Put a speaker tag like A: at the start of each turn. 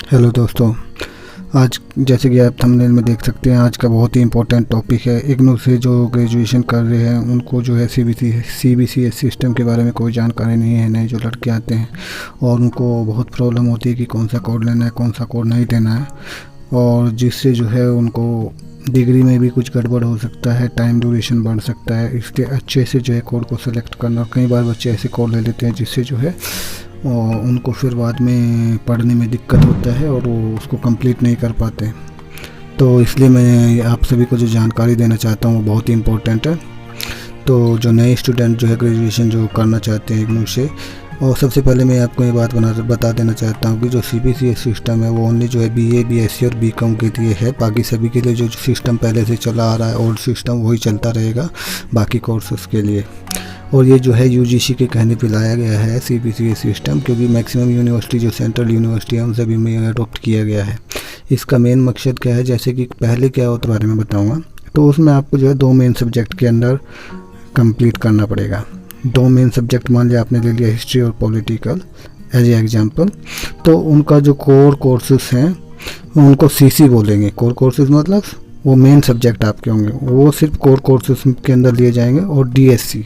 A: Hello दोस्तों, आज जैसे कि आप थंबनेल में देख सकते हैं, आज का बहुत ही इम्पोर्टेंट टॉपिक है। इग्नू से जो ग्रेजुएशन कर रहे हैं उनको जो है सीबीसीएस सिस्टम के बारे में कोई जानकारी नहीं है। नए जो लड़के आते हैं और उनको बहुत प्रॉब्लम होती है कि कौन सा कोड लेना है, कौन सा कोड नहीं देना है, और जिससे जो है उनको डिग्री में भी कुछ गड़बड़ हो सकता है, टाइम ड्यूरेशन बढ़ सकता है। इसलिए अच्छे से जो है कोड को सेलेक्ट करना। कई बार बच्चे ऐसे कोड ले लेते हैं जिससे जो है और उनको फिर बाद में पढ़ने में दिक्कत होता है और वो उसको कंप्लीट नहीं कर पाते। तो इसलिए मैं आप सभी को जो जानकारी देना चाहता हूँ वो बहुत ही इम्पोर्टेंट है। तो जो नए स्टूडेंट जो है ग्रेजुएशन जो करना चाहते हैं इग्नू से, और सबसे पहले मैं आपको ये बात बता देना चाहता हूँ कि जो सीबीसीएस सिस्टम है वो ओनली जो है बीए, बीएससी और बीकॉम के लिए है। बाकी सभी के लिए जो सिस्टम पहले से चला आ रहा है ओल्ड सिस्टम वही चलता रहेगा बाकी कोर्सेज़ के लिए। और ये जो है यूजीसी के कहने पे लाया गया है सीबीसीएस सिस्टम, क्योंकि मैक्सिमम यूनिवर्सिटी जो सेंट्रल यूनिवर्सिटी है उन सभी में अडोप्ट किया गया है। इसका मेन मकसद क्या है, जैसे कि पहले क्या होता बारे में बताऊंगा। तो उसमें आपको जो है 2 मेन सब्जेक्ट के अंदर कंप्लीट करना पड़ेगा। 2 मेन सब्जेक्ट मान लिया आपने ले लिया, हिस्ट्री और पॉलिटिकल एज ए एग्जाम्पल। तो उनका जो कोर कोर्सेज हैं उनको सीसी बोलेंगे। कोर कोर्सेज मतलब वो मेन सब्जेक्ट आपके होंगे, वो सिर्फ कोर कोर्सेज के अंदर लिए जाएंगे। और डीएससी